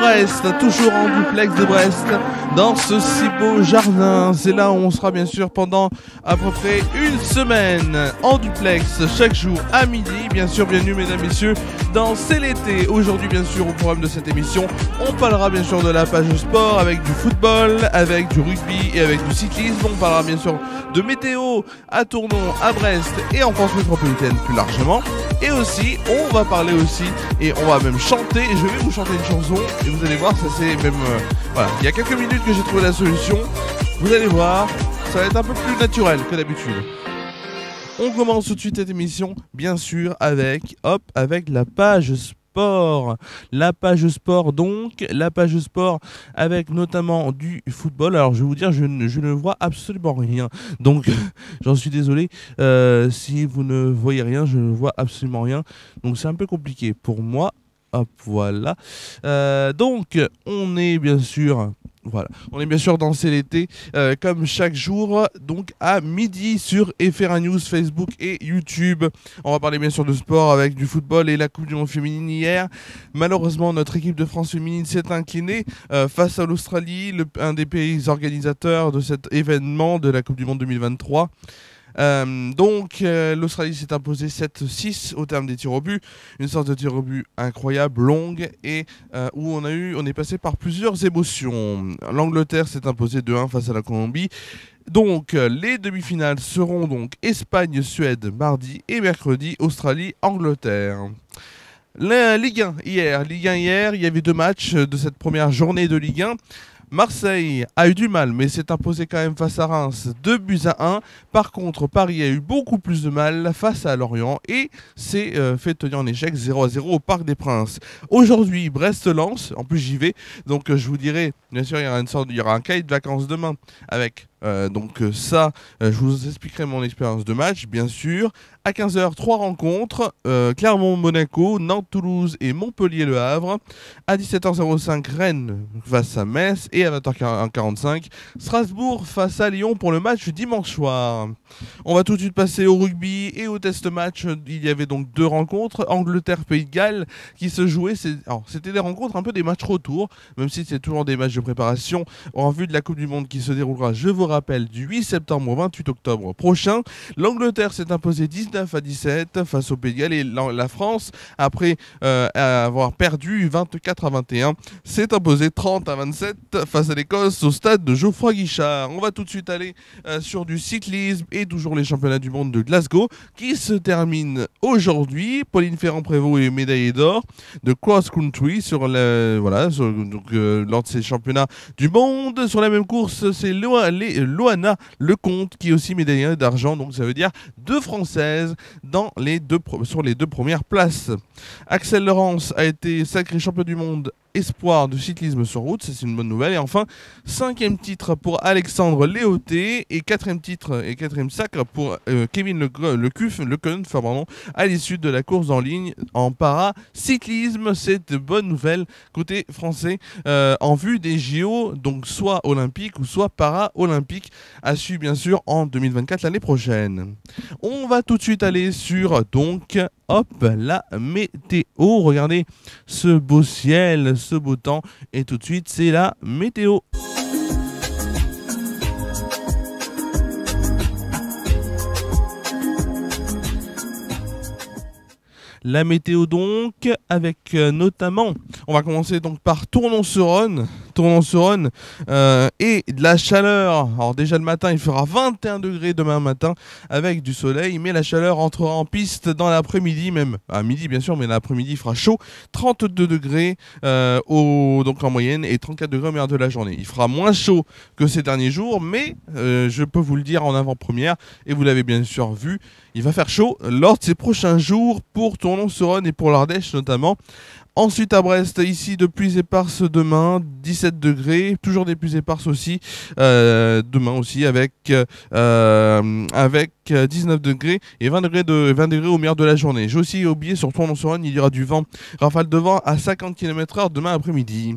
Brest, toujours en duplex de Brest, dans ce si beau jardin. C'est là où on sera bien sûr pendant à peu près une semaine en duplex, chaque jour à midi. Bien sûr, bienvenue mesdames, messieurs, dans C'est l'été. Aujourd'hui, bien sûr, au programme de cette émission, on parlera bien sûr de la page sport avec du football, avec du rugby et avec du cyclisme. On parlera bien sûr de météo à Tournon, à Brest et en France métropolitaine plus largement. Et aussi, on va parler aussi et on va même chanter. Je vais vous chanter une chanson et vous allez voir, ça c'est même... voilà, il y a quelques minutes que j'ai trouvé la solution. Vous allez voir, ça va être un peu plus naturel que d'habitude. On commence tout de suite cette émission, bien sûr, avec la page sport. La page sport donc, la page sport avec notamment du football. Alors je vais vous dire, je ne vois absolument rien. Donc j'en suis désolé, si vous ne voyez rien, je ne vois absolument rien. Donc c'est un peu compliqué pour moi. Hop, voilà. Donc on est bien sûr... Voilà, on est bien sûr dans C'est l'été, comme chaque jour, donc à midi sur FR News, Facebook et YouTube. On va parler bien sûr de sport avec du football et la Coupe du Monde féminine hier. Malheureusement, notre équipe de France féminine s'est inclinée face à l'Australie, un des pays organisateurs de cet événement de la Coupe du Monde 2023. L'Australie s'est imposée 7-6 au terme des tirs au but, une sorte de tir au but incroyable, longue et où on est passé par plusieurs émotions. L'Angleterre s'est imposée 2-1 face à la Colombie. Donc les demi-finales seront donc Espagne-Suède mardi et mercredi Australie-Angleterre. La Ligue 1 hier, il y avait deux matchs de cette première journée de Ligue 1. Marseille a eu du mal, mais s'est imposé quand même face à Reims 2-1. Par contre, Paris a eu beaucoup plus de mal face à Lorient et s'est fait tenir en échec 0-0 au Parc des Princes. Aujourd'hui, Brest-Lens, en plus j'y vais, donc je vous dirai, bien sûr, il y aura un cahier de vacances demain avec... je vous expliquerai mon expérience de match, bien sûr. À 15h, 3 rencontres, Clermont-Monaco, Nantes-Toulouse et Montpellier-Le Havre. À 17h05, Rennes face à Metz. Et à 20h45, Strasbourg face à Lyon pour le match du dimanche soir. On va tout de suite passer au rugby et au test match. Il y avait donc deux rencontres, Angleterre-Pays de Galles, qui se jouaient. C'était des rencontres un peu des matchs retour, même si c'est toujours des matchs de préparation en vue de la Coupe du Monde qui se déroulera, je vous rappelle, du 8 septembre au 28 octobre prochain. L'Angleterre s'est imposée 19-17 face au Pays de Galles et la France, après avoir perdu 24-21, s'est imposée 30-27 face à l'Écosse au stade de Geoffroy Guichard. On va tout de suite aller sur du cyclisme et toujours les championnats du monde de Glasgow qui se terminent aujourd'hui. Pauline Ferrand-Prévot est médaillée d'or de cross-country lors de ces championnats du monde. Sur la même course, c'est Loana Lecomte qui est aussi médaillée d'argent, donc ça veut dire deux Françaises sur les deux premières places. Axel Laurence a été sacré champion du monde espoir de cyclisme sur route, c'est une bonne nouvelle. Et enfin, 5e titre pour Alexandre Léoté et 4e sacre pour Kevin Lecunf à l'issue de la course en ligne en paracyclisme. C'est de bonnes nouvelles côté français en vue des JO, donc soit olympiques ou soit para-olympiques, à suivre bien sûr en 2024 l'année prochaine. On va tout de suite aller sur la météo. Regardez ce beau ciel, ce beau temps. Et tout de suite, c'est la météo. La météo donc, avec notamment, on va commencer donc par Tournon-sur-Rhône et de la chaleur. Alors déjà le matin, il fera 21 degrés demain matin avec du soleil, mais la chaleur entrera en piste dans l'après-midi, même à midi bien sûr, mais l'après-midi il fera chaud, 32 degrés donc en moyenne et 34 degrés au meilleur de la journée. Il fera moins chaud que ces derniers jours, mais je peux vous le dire en avant-première, et vous l'avez bien sûr vu, il va faire chaud lors de ces prochains jours pour Tournon-sur-Rhône et pour l'Ardèche notamment. Ensuite à Brest, ici de pluies éparses demain, 17 degrés, toujours des pluies éparses aussi demain aussi avec 19 degrés et 20 degrés au meilleur de la journée. J'ai aussi oublié sur Tournon-sur-Rhône, il y aura du vent, rafale de vent à 50 km/h demain après-midi.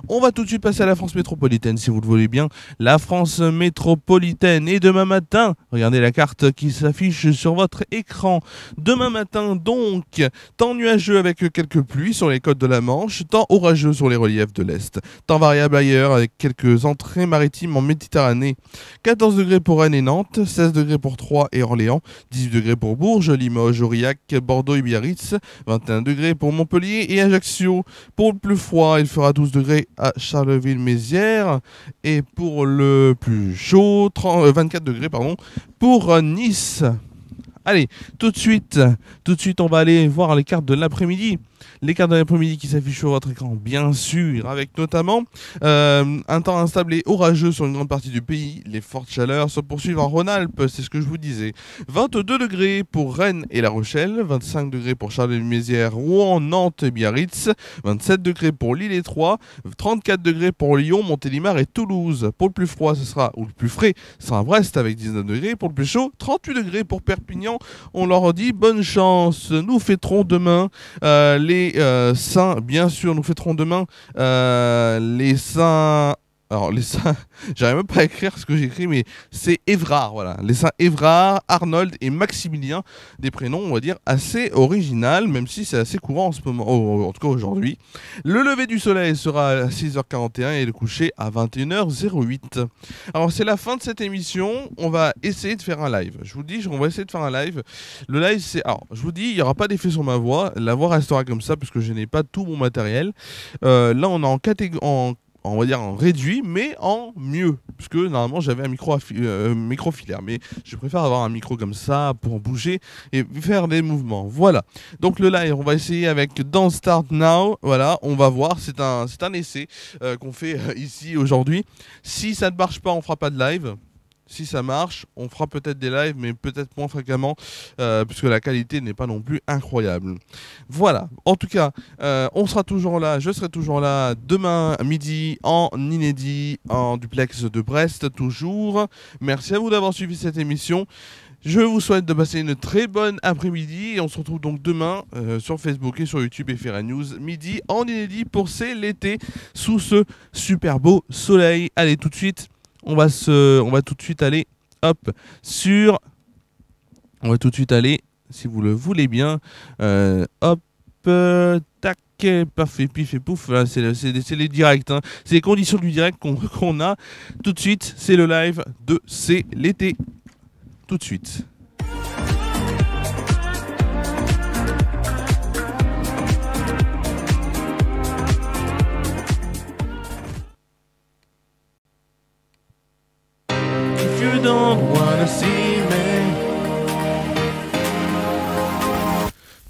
On va tout de suite passer à la France métropolitaine, si vous le voulez bien. La France métropolitaine. Et demain matin, regardez la carte qui s'affiche sur votre écran. Demain matin, donc, temps nuageux avec quelques pluies sur les côtes de la Manche, temps orageux sur les reliefs de l'Est, temps variable ailleurs avec quelques entrées maritimes en Méditerranée. 14 degrés pour Rennes et Nantes, 16 degrés pour Troyes et Orléans, 18 degrés pour Bourges, Limoges, Aurillac, Bordeaux et Biarritz, 21 degrés pour Montpellier et Ajaccio. Pour le plus froid, il fera 12 degrés à Charleville-Mézières et pour le plus chaud, 24 degrés pour Nice. Allez, tout de suite, on va aller voir les cartes de l'après-midi. Les cartes de l'après-midi qui s'affichent sur votre écran, bien sûr, avec notamment un temps instable et orageux sur une grande partie du pays. Les fortes chaleurs se poursuivent en Rhône-Alpes, c'est ce que je vous disais. 22 degrés pour Rennes et La Rochelle, 25 degrés pour Charleville-Mézières, Rouen, Nantes et Biarritz, 27 degrés pour Lille et Troyes, 34 degrés pour Lyon, Montélimar et Toulouse. Pour le plus froid, ou le plus frais, ce sera Brest avec 19 degrés. Pour le plus chaud, 38 degrés pour Perpignan. On leur dit bonne chance. Nous fêterons demain les saints, bien sûr, nous fêterons demain les saints. Alors, les saints, j'arrive même pas à écrire ce que j'écris, mais c'est Évrard, voilà. Les saints Évrard, Arnold et Maximilien, des prénoms, on va dire, assez original, même si c'est assez courant en ce moment, en tout cas aujourd'hui. Le lever du soleil sera à 6h41 et le coucher à 21h08. Alors, c'est la fin de cette émission, on va essayer de faire un live. Je vous dis, on va essayer de faire un live. Le live, c'est... Alors, je vous dis, il n'y aura pas d'effet sur ma voix, la voix restera comme ça, puisque je n'ai pas tout mon matériel. Là, on est en catégorie... on va dire en réduit, mais en mieux. Parce que normalement, j'avais un micro filaire. Mais je préfère avoir un micro comme ça pour bouger et faire des mouvements. Voilà. Donc le live, on va essayer avec Don't Start Now. Voilà, on va voir. C'est un essai qu'on fait ici aujourd'hui. Si ça ne marche pas, on fera pas de live. Si ça marche, on fera peut-être des lives, mais peut-être moins fréquemment, puisque la qualité n'est pas non plus incroyable. Voilà, en tout cas, on sera toujours là, je serai toujours là demain midi en inédit, en duplex de Brest, toujours. Merci à vous d'avoir suivi cette émission. Je vous souhaite de passer une très bonne après-midi et on se retrouve donc demain sur Facebook et sur YouTube et FR News midi en inédit pour C'est l'été sous ce super beau soleil. Allez, tout de suite. On va tout de suite aller, on va tout de suite aller, si vous le voulez bien, tac, parfait, pif et pouf, voilà, c'est les directs, hein. C'est les conditions du direct qu'on a. Tout de suite, c'est le live de C'est l'été. Tout de suite. Don't wanna see me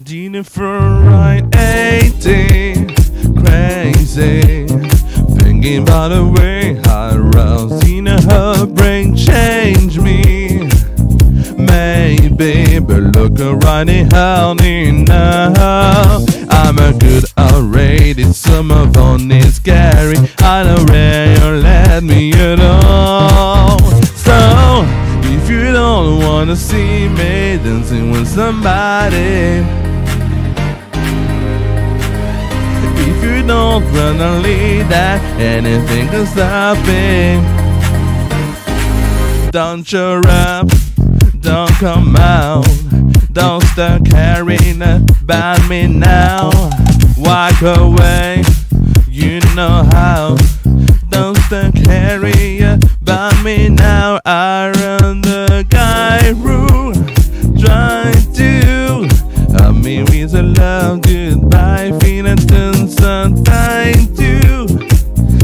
Jennifer Wright 80 crazy thinking about the way I rouse in her brain change me maybe but look around it honey now I'm a good outrated summer fun is scary I don't really let me at all. So, if you don't wanna see me dancing with somebody, if you don't wanna leave that, anything can stop me. Don't show up, don't come out, don't start caring about me now. Walk away, you know how. Don't start caring about me now. I run the guy rule, try to help me with a love goodbye, feeling some time to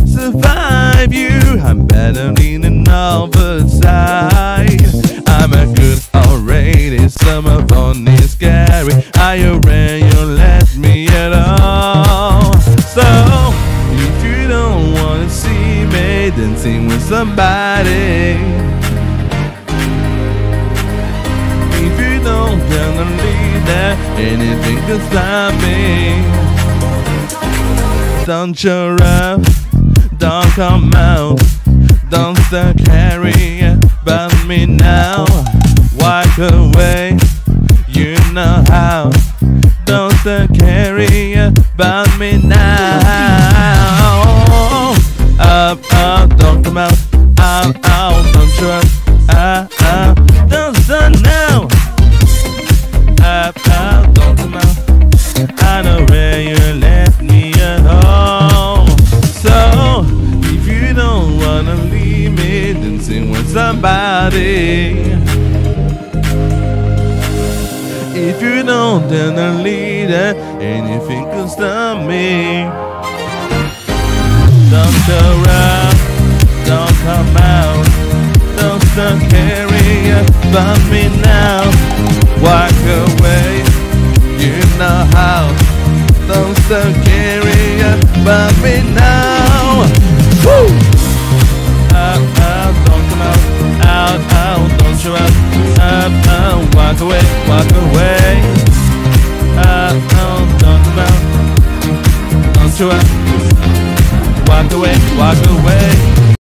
survive you. I'm better than another side. I'm a good already, summer fun is scary. Are you ready? You let me at all. So if you don't wanna see me dancing with somebody, if you don't wanna leave that, anything can stop me. Don't show up, don't come out, don't start caring about me now. Walk walk away. You know how. Don't carry about me now. Up, don't come out. Out, don't trust. Don't stop now. Up, don't come out. I know where you left me at home. So, if you don't wanna leave me dancing with somebody, if you don't then the leader, anything can stop me. Don't show up, don't come out, don't stop caring about me now. Walk away, you know how. Don't stop caring about me now. Woo! Out, don't come out. Out, don't show up. Walk away, walk away. Don't come out. Don't show up. Walk away, walk away.